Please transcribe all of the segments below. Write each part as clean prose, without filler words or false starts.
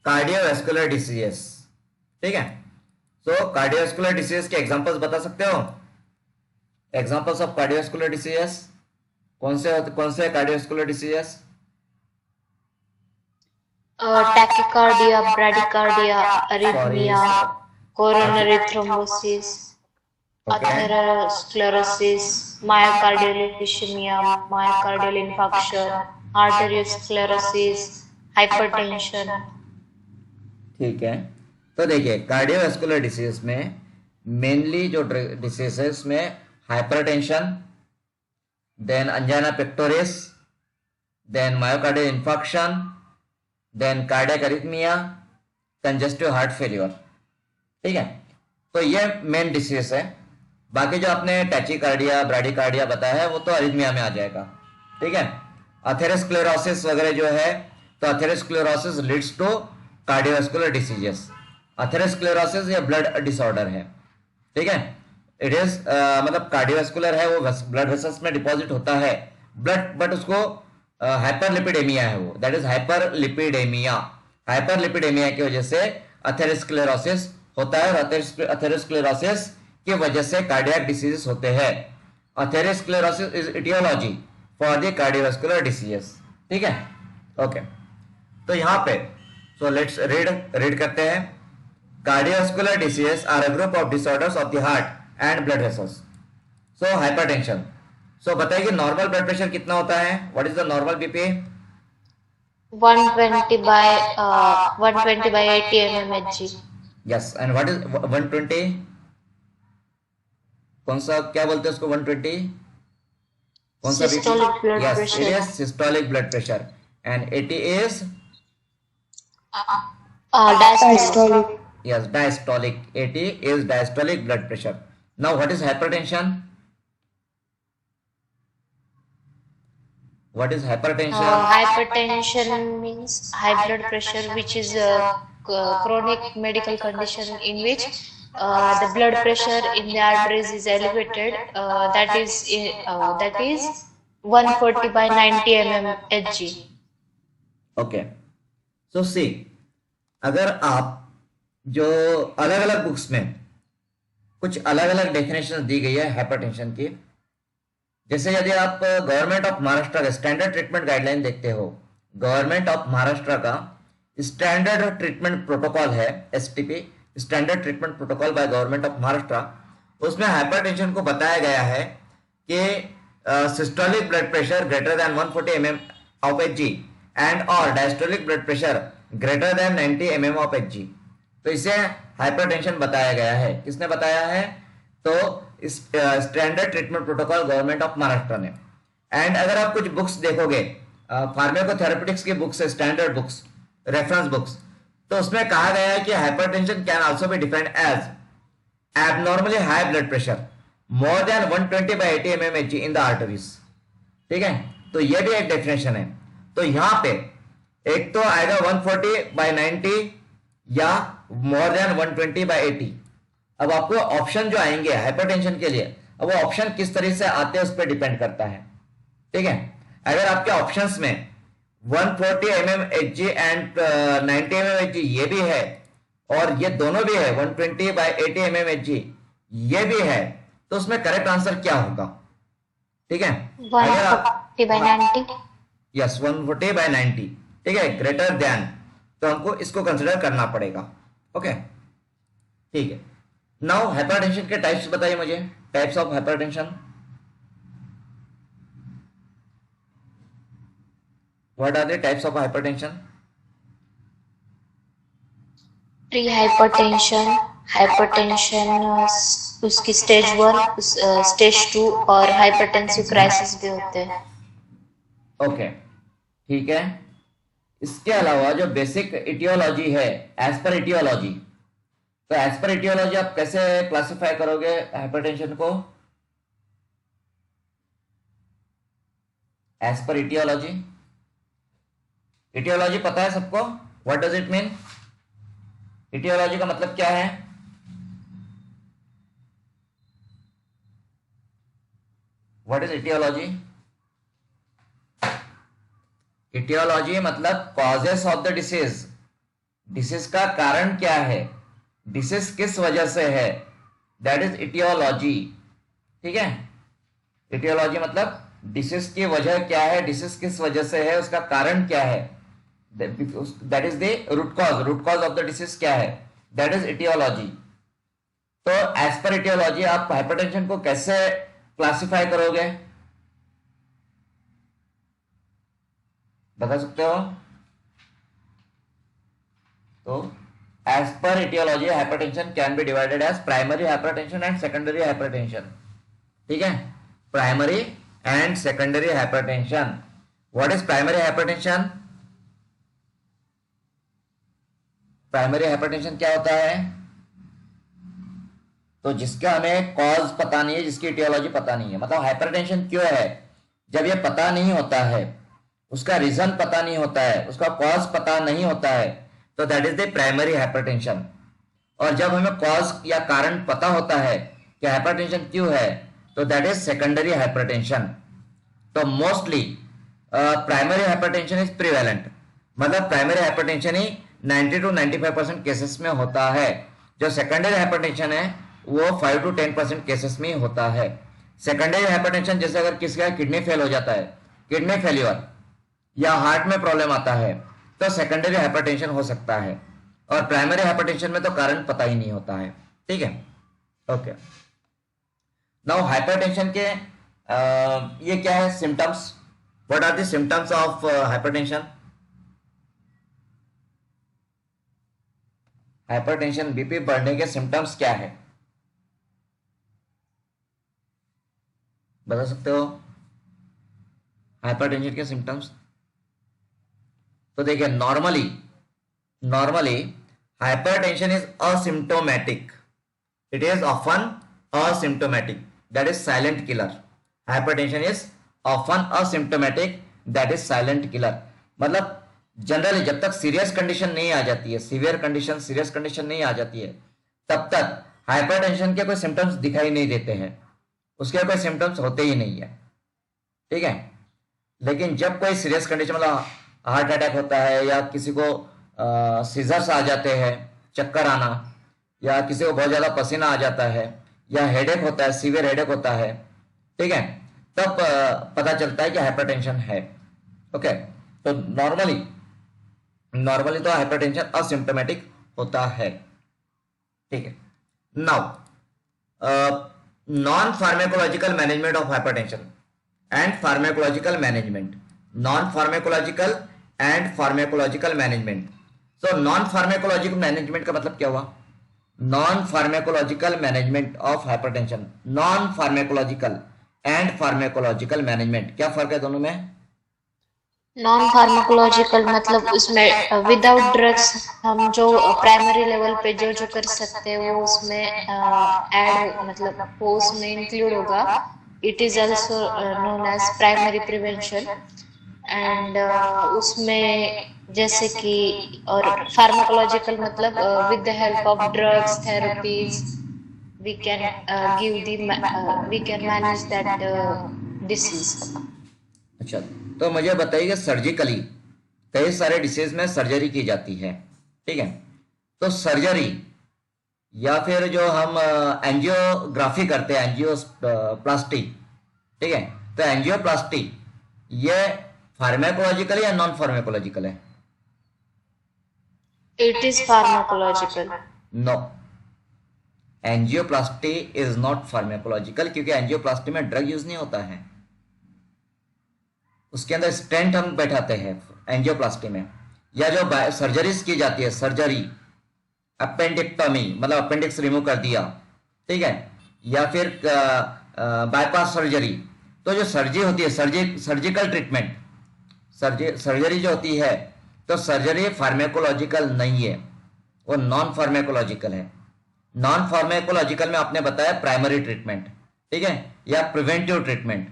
Cardiovascular diseases. ठीक है, so cardiovascular diseases के एग्जांपल्स बता सकते हो? एग्जांपल्स ऑफ कार्डियोवैस्कुलर डिसीजेस कौन से cardiovascular diseases? Tachycardia, bradycardia, sorry, arrhythmia, coronary thrombosis, okay, atherosclerosis, myocardial ischemia, myocardial infarction, arteriosclerosis, hypertension. ठीक है। तो देखिए कार्डियोवैस्कुलर डिसीज में मेनली जो डिसीज है उसमें hypertension, then angina pectoris, then myocardial infarction, then cardiac arrhythmia, congestive heart failure. ठीक है, तो ये मेन डिसीज है। बाकी जो आपने टैचिकार्डिया ब्राडिकार्डिया बताया है वो तो अरिथमिया में आ जाएगा। ठीक है, अथेरोस्क्लेरोसिस वगैरह जो है, तो atherosclerosis leads to cardiovascular diseases. Atherosclerosis ये ब्लड डिसऑर्डर है। ठीक है, इट इज मतलब कार्डियोवैस्कुलर है, वो ब्लड वेसल्स में डिपॉजिट होता है ब्लड, बट उसको हाइपरलिपिडेमिया है वो, दैट इज हाइपरलिपिडेमिया। हाइपरलिपिडेमिया की वजह से अथेरोस्क्लेरोसिस होता है, और अथेरोस्क्लेरोसिस की वजह से कार्डियक डिसीजेस होते हैं। Atherosclerosis is aetiology for the cardiovascular diseases. ठीक है, ओके। तो यहां पे सो लेट्स रीड रीड करते हैं। Cardiovascular diseases are a group of disorders of the heart and blood vessels. So hypertension, so बताइए कि नॉर्मल ब्लड प्रेशर कितना होता है? What is the normal BP? 120 by 80 mmHg. Yes, and what is 120? कौन सा, क्या बोलते हैं उसको 120? कौन सा BP? Systolic blood yes, it pressure. Is systolic blood pressure. And 80 is Diastolic. Diastolic. yes diastolic, 80 is diastolic blood pressure. Now what is hypertension? What is hypertension? Hypertension means high blood pressure, which is a chronic medical condition in which the blood pressure in the arteries is elevated. That is 140 by 90 mmHg. Okay, सो सी, अगर आप जो अलग अलग books में कुछ अलग अलग definition दी गई है हाइपरटेंशन की, जैसे यदि आप गवर्नमेंट ऑफ महाराष्ट्र का स्टैंडर्ड ट्रीटमेंट गाइडलाइन देखते हो, गवर्नमेंट ऑफ महाराष्ट्र का स्टैंडर्ड ट्रीटमेंट प्रोटोकॉल है, STP, standard treatment protocol by government of Maharashtra, उसमें हाइपरटेंशन को बताया गया है कि systolic blood pressure greater than 140 mm of H G and और diastolic blood pressure greater than 90 mm of H G. तो इसे हाइपरटेंशन बताया गया है। किसने बताया है? तो standard treatment protocol government of Maharashtra ने। एंड अगर आप कुछ बुक्स देखोगे, फार्माकोथेरेपेटिक्स की books, standard books, reference books, तो उसमें कहा गया है कि hypertension can also be defined as abnormally high blood pressure more than 120 by 80 mmHg in the arteries. ठीक है, तो ये भी एक डेफिनेशन है। तो यहां पे एक तो आएगा 140 by 90 या मोर देन 120 by 80। अब आपको ऑप्शन जो आएंगे हाइपरटेंशन के लिए, अब वो ऑप्शन किस तरह से आते हैं उस पर डिपेंड करता है। ठीक है, अगर आपके ऑप्शंस में 140 mmHg एंड 90 mmHg ये भी है, और ये दोनों भी है 120 by 80 mmHg ये भी है, तो उसमें करेक्ट आंसर क्या होगा? ठीक है, अगर आप 140 by 90. यस 140 by 90, ठीक है, ग्रेटर देन, तो हमको इसको कंसिडर करना पड़ेगा। ओके, ठीक है। नाउ हाइपरटेंशन के टाइप्स बताइए मुझे, types of hypertension. What are the types of hypertension? Pre-hypertension, hypertension, उसकी स्टेज 1, स्टेज 2 और हाइपरटेंसिव क्राइसिस भी होते हैं। ओके, ठीक है। इसके अलावा जो बेसिक इटियोलॉजी है, एज पर इटियोलॉजी, तो एज पर इटियोलॉजी आप कैसे क्लासिफाई करोगे हाइपरटेंशन को? एज पर इटियोलॉजी, इटियोलॉजी पता है सबको? What does it mean? Aetiology का मतलब क्या है? What is aetiology? इटियोलॉजी मतलब causes of the disease, disease का कारण क्या है, डिसीज किस वजह से है, दैट इज इटियोलॉजी। ठीक है, इटियोलॉजी मतलब डिसीज की वजह क्या है, डिसीज किस वजह से है, उसका कारण क्या है, that is the root cause, root cause of the disease क्या है, दैट इज इटियोलॉजी। तो एज पर इटियोलॉजी आप हाइपरटेंशन को कैसे क्लासिफाई करोगे, बता सकते हो? तो as per aetiology hypertension can be divided as primary hypertension and secondary hypertension. ठीक है, primary and secondary hypertension. What is primary hypertension? Primary hypertension क्या होता है? तो जिसका हमें कॉज पता नहीं है, जिसकी इटियोलॉजी पता नहीं है, मतलब हाइपरटेंशन क्यों है, जब ये पता नहीं होता है, उसका रीजन पता नहीं होता है, उसका कॉज पता नहीं होता है, तो that is the primary hypertension. और जब हमें कॉज या कारण पता होता है कि हाइपरटेंशन क्यों है, तो दैट इज सेकेंडरी हाइपरटेंशन। तो mostly primary hypertension is prevalent, मतलब प्राइमरी हाइपरटेंशन ही 90 to 95% केसेस में होता है। जो सेकेंडरी हाइपरटेंशन है वो 5 to 10% केसेस में होता है। सेकेंडरी हाइपरटेंशन जैसे अगर किसी का किडनी फेल हो जाता है, किडनी फेल्योर या हार्ट में प्रॉब्लम आता है, तो सेकेंडरी हाइपरटेंशन हो सकता है। और प्राइमरी हाइपरटेंशन में तो कारण पता ही नहीं होता है। ठीक है, ओके। नाउ हाइपरटेंशन के ये क्या है symptoms, what are the symptoms of hypertension? Hypertension BP बढ़ने के सिम्टम्स क्या है, बता सकते हो? हाइपरटेंशन के सिम्टम्स तो देखिए, normally normally hypertension is asymptomatic, it is often asymptomatic, that is silent killer. Hypertension is often asymptomatic, that is silent killer. मतलब जनरली जब तक सीरियस कंडीशन नहीं आ जाती है, सीरियस कंडीशन नहीं आ जाती है, तब तक हाइपरटेंशन के कोई सिम्टम्स दिखाई नहीं देते हैं, उसके कोई सिम्टम्स होते ही नहीं है। ठीक है, लेकिन जब कोई सीरियस कंडीशन मतलब हार्ट अटैक होता है, या किसी को सीजर्स आ जाते हैं, चक्कर आना, या किसी को बहुत ज्यादा पसीना आ जाता है, या हेडेक होता है, सीवियर हेडेक होता है, ठीक है, तब पता चलता है कि हाइपरटेंशन है। ओके, तो नॉर्मली तो हाइपरटेंशन असिम्टोमेटिक होता है। ठीक है, now non pharmacological management of hypertension and pharmacological management, non pharmacological and pharmacological management. So non pharmacological management का मतलब क्या हुआ? Non pharmacological management of hypertension, non pharmacological and pharmacological management, क्या फर्क है दोनों में? नॉन फार्माकोलॉजिकल मतलब उसमें विदाउट ड्रग्स हम जो प्राइमरी लेवल पे जो जो कर सकते हैं वो उसमें ऐड मतलब वो उसमें इंक्लूड होगा। It is also known as primary prevention and उसमें जैसे कि और फार्माकोलॉजिकल मतलब with the help of drugs therapies we can give the we can manage that disease. अच्छा, तो मुझे बताइए कि सर्जिकली कई सारे डिसीज में सर्जरी की जाती है, ठीक है, तो सर्जरी या फिर जो हम एंजियोग्राफी करते हैं, एंजियोप्लास्टी, ठीक है, तो एंजियोप्लास्टी ये फार्माकोलॉजिकल या नॉन फार्माकोलॉजिकल है? It is pharmacological. No, angioplasty is not pharmacological, क्योंकि एंजियोप्लास्टी में ड्रग यूज नहीं होता है, उसके अंदर स्टेंट हम बैठाते हैं एंजियोप्लास्टी में। या जो सर्जरीज की जाती है, सर्जरी अपेंडिक्टोमी मतलब अपेंडिक्स रिमूव कर दिया, ठीक है, या फिर बाईपास सर्जरी, तो जो सर्जरी होती है, सर्जिकल ट्रीटमेंट, सर्जरी जो होती है, तो सर्जरी फार्माकोलॉजिकल नहीं है, वो नॉन फार्माकोलॉजिकल है। नॉन फार्माकोलॉजिकल में आपने बताया प्राइमरी ट्रीटमेंट, ठीक है, या प्रिवेंटिव ट्रीटमेंट।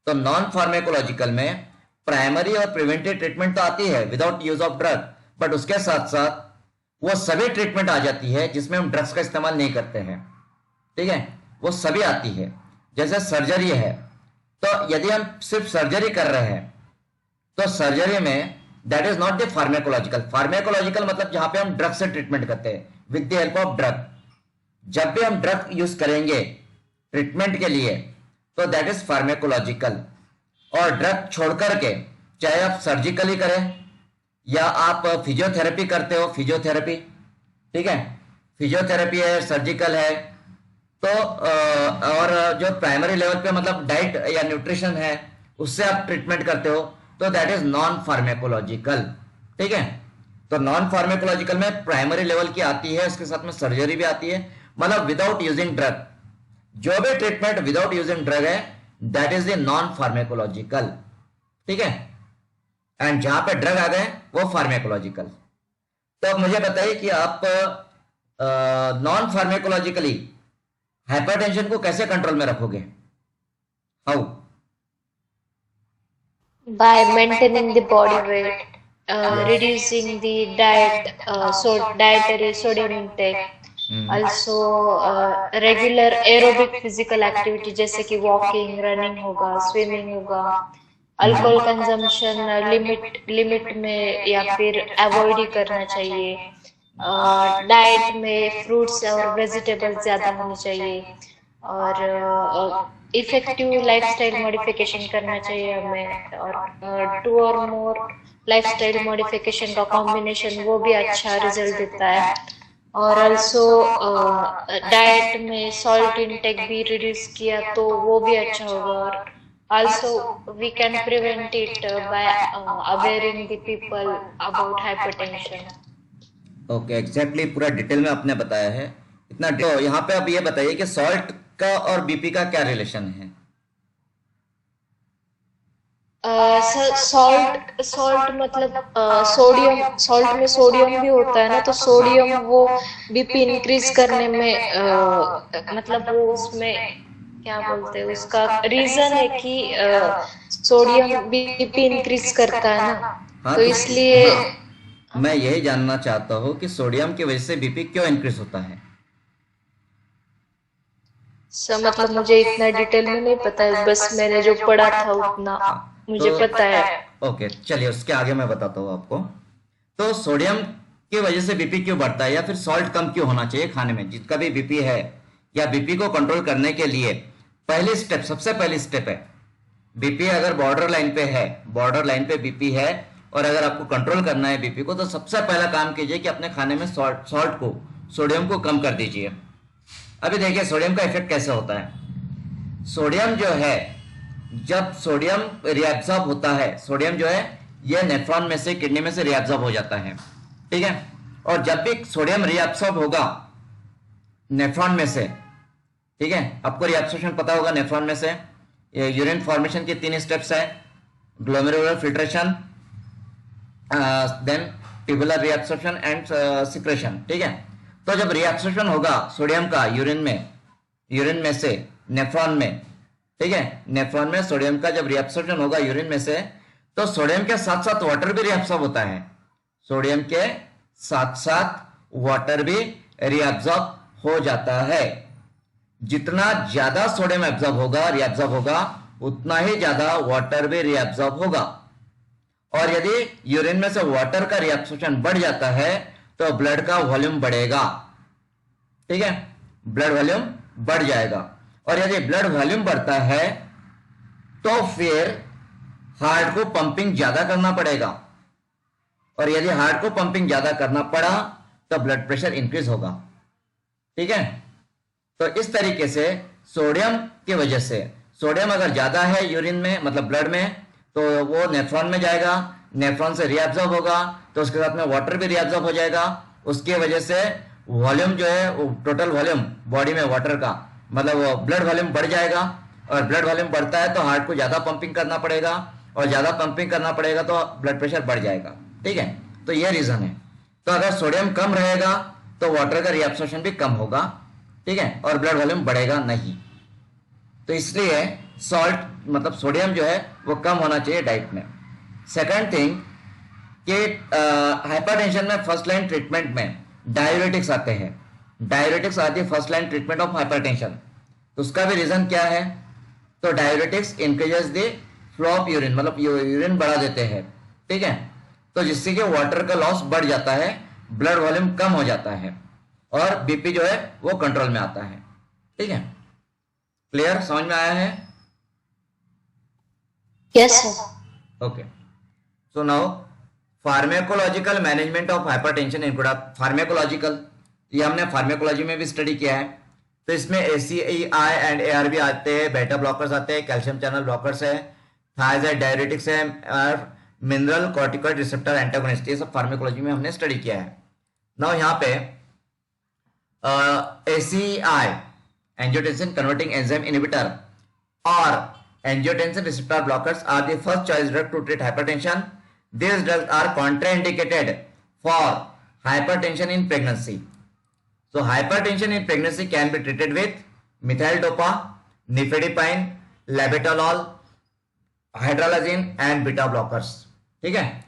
तो नॉन फार्माकोलॉजिकल में प्राइमरी और प्रिवेंटिव ट्रीटमेंट तो आती है without use of drug, but उसके साथ साथ वो सभी ट्रीटमेंट आ जाती है जिसमें हम ड्रग्स का इस्तेमाल नहीं करते हैं, ठीक है, वो सभी आती है। जैसे सर्जरी है, तो यदि हम सिर्फ सर्जरी कर रहे हैं, तो सर्जरी में that is not the pharmacological. Pharmacological मतलब जहां पे हम ड्रग से ट्रीटमेंट करते हैं with the help of drug. जब भी हम ड्रग यूज करेंगे ट्रीटमेंट के लिए तो दैट इज फार्मेकोलॉजिकल। और ड्रग छोड़ करके चाहे आप सर्जिकली करें या आप फिजियोथेरेपी करते हो, फिजियोथेरेपी, ठीक है, फिजियोथेरेपी है, सर्जिकल है, तो और जो प्राइमरी लेवल पे मतलब डाइट या न्यूट्रिशन है उससे आप ट्रीटमेंट करते हो तो दैट इज नॉन फार्मेकोलॉजिकल। ठीक है, तो नॉन फार्मेकोलॉजिकल में प्राइमरी लेवल की आती है, उसके साथ में सर्जरी भी आती है, मतलब विदाउट यूजिंग ड्रग। जो भी ट्रीटमेंट विदाउट यूजिंग ड्रग है that is the non pharmacological. ठीक है, एंड जहां पे ड्रग आ गए वो फार्मेकोलॉजिकल। तो अब मुझे बताइए कि आप नॉन फार्मेकोलॉजिकली हाइपरटेंशन को कैसे कंट्रोल में रखोगे? How? by maintaining the body weight, reducing the dietary sodium intake, also regular aerobic physical activity जैसे कि walking, running होगा, swimming होगा, अल्कोहल कंजम्पशन लिमिट में या फिर अवॉइड ही करना चाहिए, डाइट में फ्रूट्स और वेजिटेबल्स ज्यादा होनी चाहिए, और इफेक्टिव लाइफस्टाइल मॉडिफिकेशन करना चाहिए हमें, और 2 और more लाइफस्टाइल मॉडिफिकेशन का कॉम्बिनेशन वो भी अच्छा रिजल्ट देता है। और ऑल्सो डाइट में सॉल्ट इंटेक भी रिड्यूस किया तो वो भी अच्छा होगा। और also we can prevent it by awareing the people about hypertension. Okay, exactly पूरा डिटेल में आपने बताया है इतना। तो यहाँ पे अब ये बताइए कि सॉल्ट का और बीपी का क्या रिलेशन है? सॉल्ट मतलब सोडियम, सॉल्ट में सोडियम भी होता है ना, तो सोडियम वो बीपी इंक्रीज करने में मतलब वो उसमें क्या बोलते हैं, उसका रीजन है कि सोडियम बीपी इंक्रीज करता है ना, हाँ, तो इसलिए हाँ, मैं यही जानना चाहता हूँ कि सोडियम की वजह से बीपी क्यों इंक्रीज होता है? मतलब मुझे इतना डिटेल में नहीं पता है, बस मैंने जो पढ़ा था उतना मुझे पता है। ओके, चलिए उसके आगे मैं बताता हूँ आपको। तो सोडियम की वजह से बीपी क्यों बढ़ता है या फिर सॉल्ट कम क्यों होना चाहिए खाने में? जिसका भी बीपी है या बीपी को कंट्रोल करने के लिए पहली स्टेप, सबसे पहली स्टेप है, बीपी अगर बॉर्डर लाइन पे है, बॉर्डर लाइन पे बीपी है और अगर आपको कंट्रोल करना है बीपी को, तो सबसे पहला काम कीजिए कि अपने खाने में सॉल्ट को, सोडियम को कम कर दीजिए। अभी देखिए सोडियम का इफेक्ट कैसे होता है। सोडियम जो है, जब सोडियम रिएब्जॉर्ब होता है, सोडियम जो है ये नेफ्रॉन में से, किडनी में से रिएब्जॉर्ब हो जाता है। ठीक है, और जब भी सोडियम रिएब्सॉर्ब होगा नेफ्रॉन में से, ठीक है, आपको रिएब्सॉर्प्शन पता होगा नेफ्रॉन में से, यूरिन फॉर्मेशन के 3 स्टेप्स है, glomerular filtration, then tubular reabsorption and secretion. ठीक है, तो जब रिएब्सॉर्प्शन होगा सोडियम का यूरिन में से नेफ्रॉन में, ठीक है, नेफ्रॉन में सोडियम का जब रिएब्सॉर्प्शन होगा यूरिन में से, तो सोडियम के साथ साथ वाटर भी रिएब्सॉर्ब होता है, सोडियम के साथ साथ वाटर भी रिएब्सॉर्ब हो जाता है। जितना ज्यादा सोडियम रिएब्सॉर्ब होगा उतना ही ज्यादा वाटर भी रिएब्सॉर्ब होगा। और यदि यूरिन में से वाटर का रिएब्सॉर्प्शन बढ़ जाता है तो ब्लड का वॉल्यूम बढ़ेगा। ठीक है, ब्लड वॉल्यूम बढ़ जाएगा, और यदि ब्लड वॉल्यूम बढ़ता है तो फिर हार्ट को पंपिंग ज्यादा करना पड़ेगा, और यदि हार्ट को पंपिंग ज्यादा करना पड़ा तो ब्लड प्रेशर इंक्रीज होगा। ठीक है, तो इस तरीके से सोडियम की वजह से, सोडियम अगर ज्यादा है यूरिन में मतलब ब्लड में, तो वो नेफ्रॉन में जाएगा, नेफ्रॉन से रिएब्सॉर्ब होगा तो उसके साथ में वाटर भी रिएब्सॉर्ब हो जाएगा। उसकी वजह से वॉल्यूम जो है, टोटल वॉल्यूम बॉडी में वाटर का, मतलब ब्लड वॉल्यूम बढ़ जाएगा, और ब्लड वॉल्यूम बढ़ता है तो हार्ट को ज्यादा पंपिंग करना पड़ेगा, और ज्यादा पंपिंग करना पड़ेगा तो ब्लड प्रेशर बढ़ जाएगा। ठीक है, तो ये रीजन है। तो अगर सोडियम कम रहेगा तो वाटर का रिएब्सॉर्प्शन भी कम होगा, ठीक है, और ब्लड वॉल्यूम बढ़ेगा नहीं। तो इसलिए सॉल्ट मतलब सोडियम जो है वो कम होना चाहिए डाइट में। सेकंड थिंग कि हाइपरटेंशन में फर्स्ट लाइन ट्रीटमेंट में डाययूरेटिक्स आते हैं, डाययूरेटिक्स आती है first line treatment of hypertension. तो उसका भी रीजन क्या है? तो diuretics increases the flow of urine, मतलब यूरिन बढ़ा देते हैं। ठीक है, तो जिससे कि वाटर का लॉस बढ़ जाता है, ब्लड वॉल्यूम कम हो जाता है और बीपी जो है वो कंट्रोल में आता है। ठीक है, क्लियर, समझ में आया है? Yes sir. Okay, so now pharmacological management of hypertension include. Pharmacological, ये हमने फार्मेकोलॉजी में भी स्टडी किया है। तो इसमें ACEI एंड ARB आते हैं, बेटा ब्लॉकर्स आते हैं, कैल्शियम चैनल ब्लॉकर्स है, थायराइड डायरेटिक्स है, और मिनरल कॉर्टिकॉइड रिसेप्टर एंटागोनिस्ट, ये सब फार्मेकोलॉजी में हमने स्टडी किया है। नाउ यहाँ पे ACEI angiotensin converting enzyme inhibitor और angiotensin receptor blockers are the first choice drug to treat hypertension. These drugs are contraindicated for hypertension in pregnancy. So hypertension in pregnancy can be treated with methyl dopa, nifedipine, labetalol, hydralazine and beta blockers. ठीक है,